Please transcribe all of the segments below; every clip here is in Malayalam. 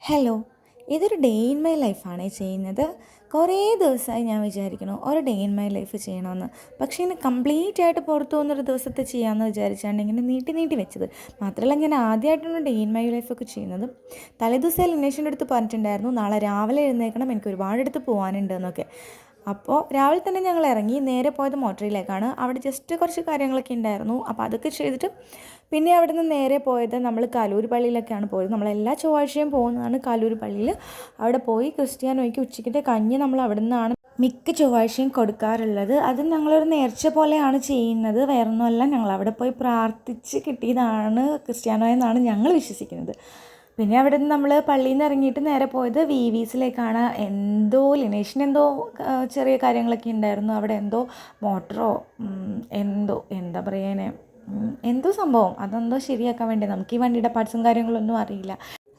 ഹലോ, ഇതൊരു ഡേ ഇൻ മൈ ലൈഫാണ് ചെയ്യുന്നത്. കുറേ ദിവസമായി ഞാൻ വിചാരിക്കണു ഒരു ഡേ ഇൻ മൈ ലൈഫ് ചെയ്യണമെന്ന്. പക്ഷേ ഇങ്ങനെ കംപ്ലീറ്റ് ആയിട്ട് പുറത്തു പോകുന്നൊരു ദിവസത്തെ ചെയ്യാമെന്ന് വിചാരിച്ചാണ് ഇങ്ങനെ നീട്ടി നീട്ടി വെച്ചത്. മാത്രമല്ല, ഞാൻ ആദ്യമായിട്ടാണ് ഡേ ഇൻ മൈ ലൈഫൊക്കെ ചെയ്യുന്നത്. തലേദിവസം ലിനേഷിൻ്റെ അടുത്ത് പറഞ്ഞിട്ടുണ്ടായിരുന്നു നാളെ രാവിലെ എഴുന്നേൽക്കണം, എനിക്ക് ഒരുപാടെടുത്ത് പോകാനുണ്ട് എന്നൊക്കെ. അപ്പോൾ രാവിലെ തന്നെ ഞങ്ങൾ ഇറങ്ങി നേരെ പോയത് മോട്ടറിയിലേക്കാണ്. അവിടെ ജസ്റ്റ് കുറച്ച് കാര്യങ്ങളൊക്കെ ഉണ്ടായിരുന്നു, അപ്പോൾ അതൊക്കെ ചെയ്തിട്ട് പിന്നെ അവിടെ നിന്ന് നേരെ പോയത് നമ്മൾ കലൂർ പള്ളിയിലൊക്കെയാണ് പോയത്. നമ്മളെല്ലാ ചൊവ്വാഴ്ചയും പോകുന്നതാണ് കലൂർ പള്ളിയിൽ. അവിടെ പോയി ക്രിസ്ത്യാനോയ്ക്ക് ഉച്ചയ്ക്കത്തെ കഞ്ഞി നമ്മൾ അവിടെ നിന്നാണ് മിക്ക ചൊവ്വാഴ്ചയും കൊടുക്കാറുള്ളത്. അത് ഞങ്ങളൊരു നേർച്ച പോലെയാണ് ചെയ്യുന്നത്, വേറൊന്നുമല്ല. ഞങ്ങളവിടെ പോയി പ്രാർത്ഥിച്ച് കിട്ടിയതാണ് ക്രിസ്ത്യാനോ എന്നാണ് ഞങ്ങൾ വിശ്വസിക്കുന്നത്. പിന്നെ അവിടെ നിന്ന് നമ്മൾ പള്ളിയിൽ നിന്ന് ഇറങ്ങിയിട്ട് നേരെ പോയത് വിവീസിലേക്കാണ്. എന്തോ ലിനേഷിനെന്തോ ചെറിയ കാര്യങ്ങളൊക്കെ ഉണ്ടായിരുന്നു അവിടെ. എന്തോ മോട്ടറോ എന്തോ എന്താ പറയാനെ എന്തോ സംഭവം അതെന്തോ ശരിയാക്കാൻ വേണ്ടി. നമുക്ക് ഈ വണ്ടിയുടെ പാർട്സും കാര്യങ്ങളൊന്നും അറിയില്ല.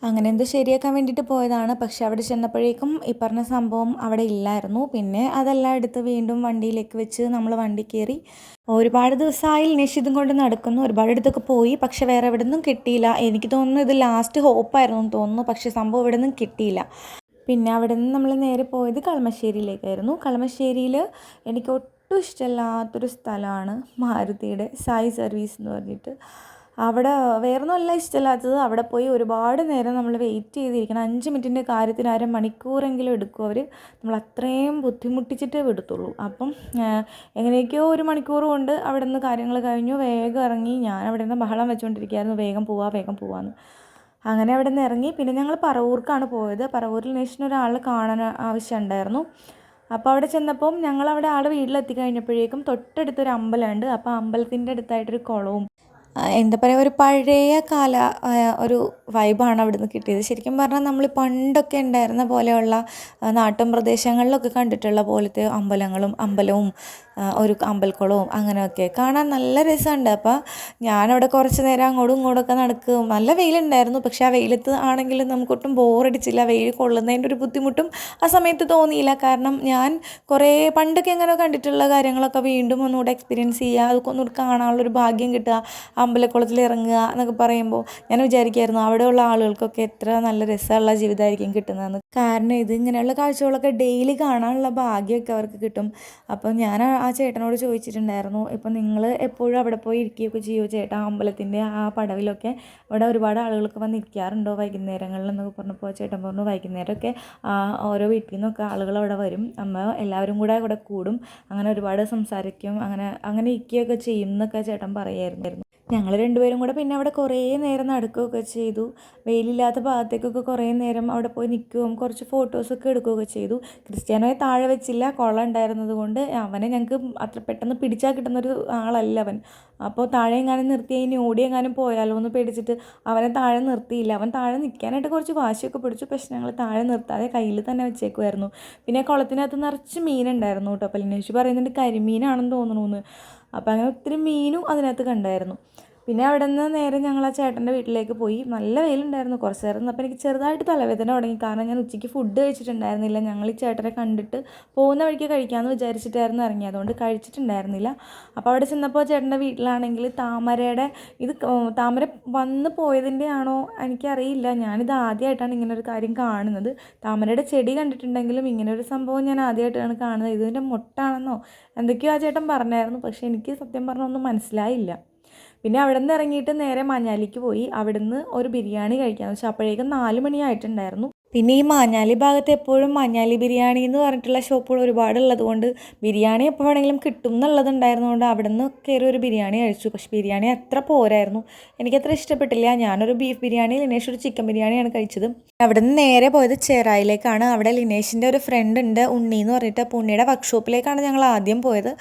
അങ്ങനെ എന്തോ ശരിയാക്കാൻ വേണ്ടിയിട്ട് പോയതാണ്. പക്ഷെ അവിടെ ചെന്നപ്പോഴേക്കും ഈ പറഞ്ഞ സംഭവം അവിടെ ഇല്ലായിരുന്നു. പിന്നെ അതെല്ലാം എടുത്ത് വീണ്ടും വണ്ടിയിലേക്ക് വെച്ച് നമ്മൾ വണ്ടി കയറി. ഒരുപാട് ദിവസമായി നിശ്ചിതം കൊണ്ട് നടക്കുന്നു. ഒരുപാട് അടുത്തൊക്കെ പോയി, പക്ഷെ വേറെ എവിടെ നിന്നും കിട്ടിയില്ല. എനിക്ക് തോന്നുന്നു ഇത് ലാസ്റ്റ് ഹോപ്പായിരുന്നു എന്ന് തോന്നുന്നു. പക്ഷേ സംഭവം ഇവിടെ നിന്നും കിട്ടിയില്ല. പിന്നെ അവിടെ നിന്ന് നമ്മൾ നേരെ പോയത് കളമശ്ശേരിയിലേക്കായിരുന്നു. കളമശ്ശേരിയിൽ എനിക്ക് ഒട്ടും ഇഷ്ടമില്ലാത്തൊരു സ്ഥലമാണ് മാരുതിയുടെ സായി സർവീസ് എന്ന് പറഞ്ഞിട്ട്. അവിടെ വേറൊന്നുമല്ല ഇഷ്ടമില്ലാത്തത്, അവിടെ പോയി ഒരുപാട് നേരം നമ്മൾ വെയിറ്റ് ചെയ്തിരിക്കണം. 5 മിനിറ്റിൻ്റെ കാര്യത്തിന് അരമണിക്കൂറെങ്കിലും എടുക്കും അവർ. നമ്മൾ അത്രയും ബുദ്ധിമുട്ടിച്ചിട്ടേ വിടത്തുള്ളൂ. അപ്പം എങ്ങനെയൊക്കെയോ ഒരു മണിക്കൂർ കൊണ്ട് അവിടെ നിന്ന് കാര്യങ്ങൾ കഴിഞ്ഞു. വേഗം ഇറങ്ങി. ഞാൻ അവിടെ നിന്ന് ബഹളം വെച്ചുകൊണ്ടിരിക്കുകയായിരുന്നു, വേഗം പോവാം വേഗം പോവാമെന്ന്. അങ്ങനെ അവിടെ നിന്ന് ഇറങ്ങി. പിന്നെ ഞങ്ങൾ പറവൂർക്കാണ് പോയത്. പറവൂരിൽ നേഷന് ഒരാളെ കാണാൻ ആവശ്യമുണ്ടായിരുന്നു. അപ്പോൾ അവിടെ ചെന്നപ്പം ഞങ്ങളവിടെ ആളുടെ വീട്ടിലെത്തി കഴിഞ്ഞപ്പോഴേക്കും തൊട്ടടുത്തൊരു അമ്പലമുണ്ട്. അപ്പോൾ അമ്പലത്തിൻ്റെ അടുത്തായിട്ടൊരു കുളവും എന്താ പറയുക, ഒരു പഴയ കാല ഒരു വൈബാണ് അവിടെ നിന്ന് കിട്ടിയത്. ശരിക്കും പറഞ്ഞാൽ നമ്മൾ പണ്ടൊക്കെ ഉണ്ടായിരുന്ന പോലെയുള്ള നാട്ടും പ്രദേശങ്ങളിലൊക്കെ കണ്ടിട്ടുള്ള പോലത്തെ അമ്പലവും ഒരു അമ്പലക്കുളവും അങ്ങനെയൊക്കെ കാണാൻ നല്ല രസമുണ്ട്. അപ്പോൾ ഞാനവിടെ കുറച്ച് നേരം അങ്ങോട്ടും ഇങ്ങോട്ടൊക്കെ നടക്കും. നല്ല വെയിലുണ്ടായിരുന്നു, പക്ഷേ ആ വെയിലത്ത് ആണെങ്കിലും നമുക്കൊട്ടും ബോറടിച്ചില്ല. വെയിൽ കൊള്ളുന്നതിൻ്റെ ഒരു ബുദ്ധിമുട്ടും ആ സമയത്ത് തോന്നിയില്ല. കാരണം ഞാൻ കുറേ പണ്ടൊക്കെ എങ്ങനെ കണ്ടിട്ടുള്ള കാര്യങ്ങളൊക്കെ വീണ്ടും ഒന്നുകൂടെ എക്സ്പീരിയൻസ് ചെയ്യുക, അതൊക്കെ ഒന്നുകൂടി കാണാനുള്ളൊരു ഭാഗ്യം കിട്ടുക, അമ്പലക്കുളത്തിൽ ഇറങ്ങുക എന്നൊക്കെ പറയുമ്പോൾ ഞാൻ വിചാരിക്കുമായിരുന്നു അവിടെയുള്ള ആളുകൾക്കൊക്കെ എത്ര നല്ല രസമുള്ള ജീവിതമായിരിക്കും കിട്ടുന്നതെന്ന്. കാരണം ഇങ്ങനെയുള്ള കാഴ്ചകളൊക്കെ ഡെയിലി കാണാനുള്ള ഭാഗ്യമൊക്കെ അവർക്ക് കിട്ടും. അപ്പം ഞാൻ ആ ചേട്ടനോട് ചോദിച്ചിട്ടുണ്ടായിരുന്നു, ഇപ്പം നിങ്ങൾ എപ്പോഴും അവിടെ പോയി ഇരിക്കുകയൊക്കെ ചെയ്യുമോ ചേട്ടാ, അമ്പലത്തിൻ്റെ ആ പടവിലൊക്കെ അവിടെ ഒരുപാട് ആളുകളൊക്കെ വന്ന് ഇരിക്കാറുണ്ടോ വൈകുന്നേരങ്ങളിൽ എന്നൊക്കെ പറഞ്ഞപ്പോൾ ചേട്ടൻ പറഞ്ഞു വൈകുന്നേരമൊക്കെ ഓരോ വീട്ടിൽ നിന്നൊക്കെ ആളുകൾ അവിടെ വരും, എല്ലാവരും കൂടെ അവിടെ കൂടും, അങ്ങനെ ഒരുപാട് സംസാരിക്കും, അങ്ങനെ ഇരിക്കുകയൊക്കെ ചെയ്യും എന്നൊക്കെ ചേട്ടൻ പറയായിരുന്നു. ഞങ്ങൾ രണ്ടുപേരും കൂടെ പിന്നെ അവിടെ കുറേ നേരം നടക്കുകയൊക്കെ ചെയ്തു. വെയിലില്ലാത്ത ഭാഗത്തേക്കൊക്കെ കുറേ നേരം അവിടെ പോയി നിൽക്കുകയും കുറച്ച് ഫോട്ടോസൊക്കെ എടുക്കുകയൊക്കെ ചെയ്തു. ക്രിസ്ത്യാനോയെ താഴെ വെച്ചില്ല, കുളം ഉണ്ടായിരുന്നത് കൊണ്ട്. അവനെ ഞങ്ങൾക്ക് അത്ര പെട്ടെന്ന് പിടിച്ചാൽ കിട്ടുന്നൊരു ആളല്ല അവൻ. അപ്പോൾ താഴെ എങ്ങാനും നിർത്തി ഇനി ഓടിയെങ്ങാനും പോയാലോ എന്ന് പേടിച്ചിട്ട് അവനെ താഴെ നിർത്തിയില്ല. അവൻ താഴെ നിൽക്കാനായിട്ട് കുറച്ച് വാശിയൊക്കെ പിടിച്ചു, പക്ഷെ ഞങ്ങൾ താഴെ നിർത്താതെ കയ്യിൽ തന്നെ വെച്ചേക്കുമായിരുന്നു. പിന്നെ കുളത്തിനകത്ത് നിറച്ച് മീനുണ്ടായിരുന്നു കേട്ടോ. അപ്പോൾ ലിനേഷ് പറയുന്നുണ്ട് കരിമീനാണെന്ന് തോന്നണമെന്ന്. അപ്പോൾ അങ്ങനെ ഒത്തിരി മീനും അതിനകത്ത് കണ്ടായിരുന്നു. പിന്നെ അവിടെ നിന്ന് നേരെ ഞങ്ങൾ ആ ചേട്ടൻ്റെ വീട്ടിലേക്ക് പോയി. നല്ല വെയിലുണ്ടായിരുന്നു. കുറച്ച് നേരം അപ്പോൾ എനിക്ക് ചെറുതായിട്ട് തലവേദന തുടങ്ങി. കാരണം ഞാൻ ഉച്ചയ്ക്ക് ഫുഡ് കഴിച്ചിട്ടുണ്ടായിരുന്നില്ല. ഞങ്ങൾ ഈ ചേട്ടനെ കണ്ടിട്ട് പോകുന്ന വഴിക്ക് കഴിക്കാമെന്ന് വിചാരിച്ചിട്ടായിരുന്നു ഇറങ്ങി, അതുകൊണ്ട് കഴിച്ചിട്ടുണ്ടായിരുന്നില്ല. അപ്പോൾ അവിടെ ചെന്നപ്പോൾ ചേട്ടൻ്റെ വീട്ടിലാണെങ്കിൽ താമര വന്ന് പോയതിൻ്റെ ആണോ എനിക്കറിയില്ല. ഞാനിത് ആദ്യമായിട്ടാണ് ഇങ്ങനൊരു കാര്യം കാണുന്നത്. താമരയുടെ ചെടി കണ്ടിട്ടുണ്ടെങ്കിലും ഇങ്ങനൊരു സംഭവം ഞാൻ ആദ്യമായിട്ടാണ് കാണുന്നത്. ഇതിൻ്റെ മൊട്ടാണെന്നോ എന്തൊക്കെയോ ആ ചേട്ടൻ പറഞ്ഞായിരുന്നു, പക്ഷേ എനിക്ക് സത്യം പറഞ്ഞാൽ ഒന്നും മനസ്സിലായില്ല. പിന്നെ അവിടെ നിന്ന് ഇറങ്ങിയിട്ട് നേരെ മാഞ്ഞാലിക്ക് പോയി. അവിടെ നിന്ന് ഒരു ബിരിയാണി കഴിക്കാമെന്ന് വെച്ചാൽ അപ്പോഴേക്കും 4 മണിയായിട്ടുണ്ടായിരുന്നു. പിന്നെ ഈ മാഞ്ഞാലി ഭാഗത്ത് എപ്പോഴും മാഞ്ഞാലി ബിരിയാണി എന്ന് പറഞ്ഞിട്ടുള്ള ഷോപ്പുകൾ ഒരുപാടുള്ളത് കൊണ്ട് ബിരിയാണി എപ്പോൾ വേണമെങ്കിലും കിട്ടും എന്നുള്ളതുണ്ടായിരുന്നതുകൊണ്ട് അവിടെ നിന്ന് കയറി ഒരു ബിരിയാണി കഴിച്ചു. പക്ഷേ ബിരിയാണി അത്ര പോരായിരുന്നു, എനിക്കത്ര ഇഷ്ടപ്പെട്ടില്ല. ഞാനൊരു ബീഫ് ബിരിയാണി, ലിനേഷ് ഒരു ചിക്കൻ ബിരിയാണിയാണ് കഴിച്ചത്. അവിടെ നിന്ന് നേരെ പോയത് ചെറായിലേക്കാണ്. അവിടെ ലിനേഷിൻ്റെ ഒരു ഫ്രണ്ട് ഉണ്ട്, ഉണ്ണി എന്ന് പറഞ്ഞിട്ട്. അപ്പോൾ ഉണ്ണിയുടെ വർക്ക്ഷോപ്പിലേക്കാണ് ഞങ്ങൾ ആദ്യം പോയത്.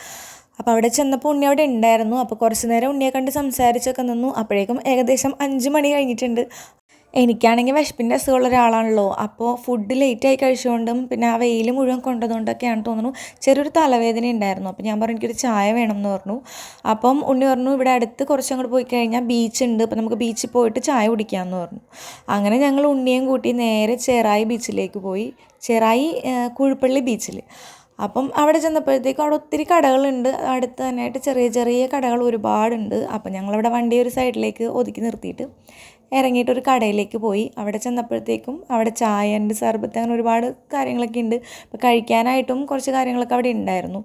അപ്പോൾ അവിടെ ചെന്നപ്പോൾ ഉണ്ണി അവിടെ ഉണ്ടായിരുന്നു. അപ്പോൾ കുറച്ച് നേരം ഉണ്ണിയെ കണ്ട് സംസാരിച്ചൊക്കെ നിന്നു. അപ്പോഴേക്കും ഏകദേശം 5 മണി കഴിഞ്ഞിട്ടുണ്ട്. എനിക്കാണെങ്കിൽ വിശപ്പിൻ്റെ അസുഖമുള്ള ഒരാളാണല്ലോ. അപ്പോൾ ഫുഡ് ലേറ്റായി കഴിച്ചുകൊണ്ടും പിന്നെ ആ വെയിൽ മുഴുവൻ കൊണ്ടതുകൊണ്ടൊക്കെയാണ് തോന്നുന്നു ചെറിയൊരു തലവേദന ഉണ്ടായിരുന്നു. അപ്പോൾ ഞാൻ പറഞ്ഞു എനിക്കൊരു ചായ വേണം എന്ന് പറഞ്ഞു. അപ്പം ഉണ്ണി പറഞ്ഞു ഇവിടെ അടുത്ത് കുറച്ചങ്ങോട്ട് പോയി കഴിഞ്ഞാൽ ബീച്ച് ഉണ്ട്, അപ്പോൾ നമുക്ക് ബീച്ചിൽ പോയിട്ട് ചായ കുടിക്കാമെന്ന് പറഞ്ഞു. അങ്ങനെ ഞങ്ങൾ ഉണ്ണിയും കൂട്ടി നേരെ ചെറായി ബീച്ചിലേക്ക് പോയി. ചെറായി കുഴുപ്പള്ളി ബീച്ചിൽ. അപ്പം അവിടെ ചെന്നപ്പോഴത്തേക്കും അവിടെ ഒത്തിരി കടകളുണ്ട്. അടുത്ത് തന്നെയായിട്ട് ചെറിയ ചെറിയ കടകൾ ഒരുപാടുണ്ട്. അപ്പം ഞങ്ങളവിടെ വണ്ടി ഒരു സൈഡിലേക്ക് ഒതുക്കി നിർത്തിയിട്ട് ഇറങ്ങിയിട്ട് ഒരു കടയിലേക്ക് പോയി. അവിടെ ചെന്നപ്പോഴത്തേക്കും അവിടെ ചായ ഉണ്ട്, സർബത്ത്, അങ്ങനെ ഒരുപാട് കാര്യങ്ങളൊക്കെ ഉണ്ട്. അപ്പോൾ കഴിക്കാനായിട്ടും കുറച്ച് കാര്യങ്ങളൊക്കെ അവിടെ ഉണ്ടായിരുന്നു.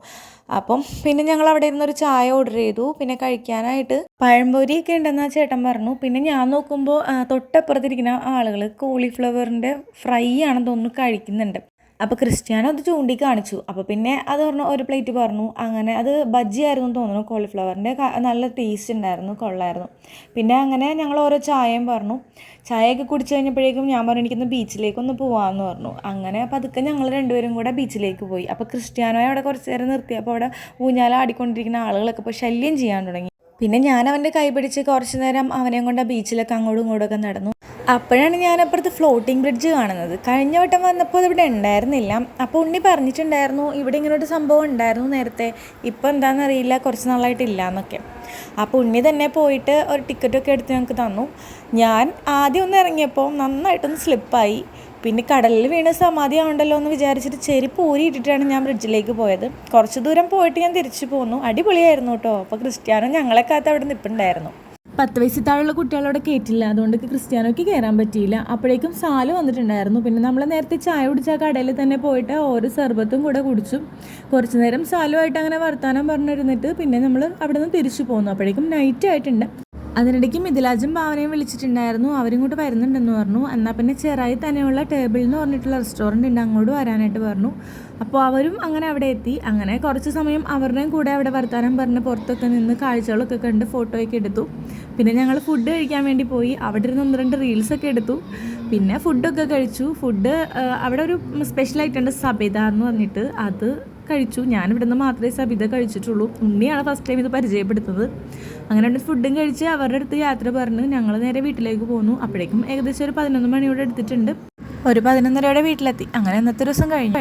അപ്പം പിന്നെ ഞങ്ങൾ അവിടെ ഇരുന്നൊരു ചായ ഓർഡർ ചെയ്തു. പിന്നെ കഴിക്കാനായിട്ട് പഴംപൊരിയൊക്കെ ഉണ്ടെന്ന് ആ ചേട്ടൻ പറഞ്ഞു. പിന്നെ ഞാൻ നോക്കുമ്പോൾ തൊട്ടപ്പുറത്തിരിക്കുന്ന ആളുകൾ കോളിഫ്ലവറിൻ്റെ ഫ്രൈ ആണെന്ന് തോന്നുന്നു കഴിക്കുന്നുണ്ട്. അപ്പോൾ ക്രിസ്ത്യാനോ അത് ചൂണ്ടിക്കാണിച്ചു. അപ്പോൾ പിന്നെ അത് പറഞ്ഞു, ഒരു പ്ലേറ്റ് പറഞ്ഞു. അങ്ങനെ അത് ബജ്ജി ആയിരുന്നു തോന്നുന്നു, കോളിഫ്ലവറിൻ്റെ നല്ല ടേസ്റ്റ് ഉണ്ടായിരുന്നു, കൊള്ളായിരുന്നു. പിന്നെ അങ്ങനെ ഞങ്ങൾ ഓരോ ചായയും പറഞ്ഞു. ചായയൊക്കെ കുടിച്ച് കഴിഞ്ഞപ്പോഴേക്കും ഞാൻ പറഞ്ഞു എനിക്കൊന്ന് ബീച്ചിലേക്കൊന്ന് പോകാമെന്ന് പറഞ്ഞു. അങ്ങനെ പതുക്കെ ഞങ്ങൾ രണ്ടുപേരും കൂടെ ബീച്ചിലേക്ക് പോയി. അപ്പോൾ ക്രിസ്ത്യാനോയെ അവിടെ കുറച്ച് നേരം നിർത്തിയപ്പോൾ അവിടെ ഊഞ്ഞാല ആടിക്കൊണ്ടിരിക്കുന്ന ആളുകളൊക്കെ ഇപ്പോൾ ശല്യം ചെയ്യാൻ തുടങ്ങി. പിന്നെ ഞാൻ അവൻ്റെ കൈ പിടിച്ച് കുറച്ച് നേരം അവനെയും കൊണ്ട് ആ ബീച്ചിലൊക്കെ അങ്ങോട്ടും ഇങ്ങോട്ടൊക്കെ നടന്നു. അപ്പോഴാണ് ഞാനപ്പുറത്ത് ഫ്ലോട്ടിംഗ് ബ്രിഡ്ജ് കാണുന്നത്. കഴിഞ്ഞ വട്ടം വന്നപ്പോൾ അതിവിടെ ഉണ്ടായിരുന്നില്ല. അപ്പോൾ ഉണ്ണി പറഞ്ഞിട്ടുണ്ടായിരുന്നു ഇവിടെ ഇങ്ങനെ ഒരു സംഭവം ഉണ്ടായിരുന്നു നേരത്തെ, ഇപ്പോൾ എന്താണെന്നറിയില്ല, കുറച്ച് നാളായിട്ടില്ല എന്നൊക്കെ. അപ്പോൾ ഉണ്ണി തന്നെ പോയിട്ട് ഒരു ടിക്കറ്റൊക്കെ എടുത്ത് ഞങ്ങൾക്ക് തന്നു. ഞാൻ ആദ്യം ഒന്ന് ഇറങ്ങിയപ്പോൾ നന്നായിട്ടൊന്ന് സ്ലിപ്പായി. പിന്നെ കടലിൽ വീണ് സമാധി ആവണ്ടല്ലോ എന്ന് വിചാരിച്ചിട്ട് ചെരുപ്പ് ഊരിയിട്ടിട്ടാണ് ഞാൻ ബ്രിഡ്ജിലേക്ക് പോയത്. കുറച്ച് ദൂരം പോയിട്ട് ഞാൻ തിരിച്ചു പോന്നു. അടിപൊളിയായിരുന്നു കേട്ടോ. അപ്പോൾ ക്രിസ്ത്യാനോ ഞങ്ങളെ കാത്ത് അവിടെ നിൽപ്പുണ്ടായിരുന്നു. 10 വയസ്സിൽ താഴെയുള്ള കുട്ടികളോടെ കയറ്റില്ല, അതുകൊണ്ട് ക്രിസ്ത്യാനോയ്ക്ക് കയറാൻ പറ്റിയില്ല. അപ്പോഴേക്കും സാല് വന്നിട്ടുണ്ടായിരുന്നു. പിന്നെ നമ്മൾ നേരത്തെ ചായ കുടിച്ച കടയിൽ തന്നെ പോയിട്ട് ഓരോ സർബത്തും കൂടെ കുടിച്ചു. കുറച്ച് നേരം സാലുമായിട്ട് അങ്ങനെ വർത്താനം പറഞ്ഞിരുന്നിട്ട് പിന്നെ നമ്മൾ അവിടെ നിന്ന് തിരിച്ചു പോന്നു. അപ്പോഴേക്കും നൈറ്റ് ആയിട്ടുണ്ട്. അതിനിടയ്ക്ക് മിഥിലാജും ഭാവനയും വിളിച്ചിട്ടുണ്ടായിരുന്നു. അവരും കൂടെ വരുന്നുണ്ടെന്ന് പറഞ്ഞു. എന്നാൽ പിന്നെ ചെറായി തന്നെയുള്ള ടേബിൾ എന്ന് പറഞ്ഞിട്ടുള്ള റെസ്റ്റോറൻറ്റ് ഉണ്ട്, അങ്ങോട്ട് വരാനായിട്ട് പറഞ്ഞു. അപ്പോൾ അവരും അങ്ങനെ അവിടെ എത്തി. അങ്ങനെ കുറച്ച് സമയം അവരുടെയും കൂടെ അവിടെ വർത്താനം പറഞ്ഞ് പുറത്തൊക്കെ നിന്ന് കാഴ്ചകളൊക്കെ കണ്ട് ഫോട്ടോയൊക്കെ എടുത്തു. പിന്നെ ഞങ്ങൾ ഫുഡ് കഴിക്കാൻ വേണ്ടി പോയി. അവിടെ ഇരുന്ന് 1-2 റീൽസൊക്കെ എടുത്തു. പിന്നെ ഫുഡൊക്കെ കഴിച്ചു. ഫുഡ് അവിടെ ഒരു സ്പെഷ്യൽ ആയിട്ടുണ്ട്, സബിത എന്ന് പറഞ്ഞിട്ട്, അത് കഴിച്ചു. ഞാനിവിടെ നിന്ന് മാത്രമേ സബിത കഴിച്ചിട്ടുള്ളൂ. ഉണ്ണിയാണ് ഫസ്റ്റ് ടൈം ഇത് പരിചയപ്പെടുത്തുന്നത്. അങ്ങനെ ഫുഡും കഴിച്ച് അവരുടെ അടുത്ത് യാത്ര പറഞ്ഞ് ഞങ്ങൾ നേരെ വീട്ടിലേക്ക് പോന്നു. അപ്പോഴേക്കും ഏകദേശം ഒരു 11 മണിയോടെ എടുത്തിട്ടുണ്ട്. ഒരു 11:30 വീട്ടിലെത്തി. അങ്ങനെ ഇന്നത്തെ ദിവസം കഴിഞ്ഞു.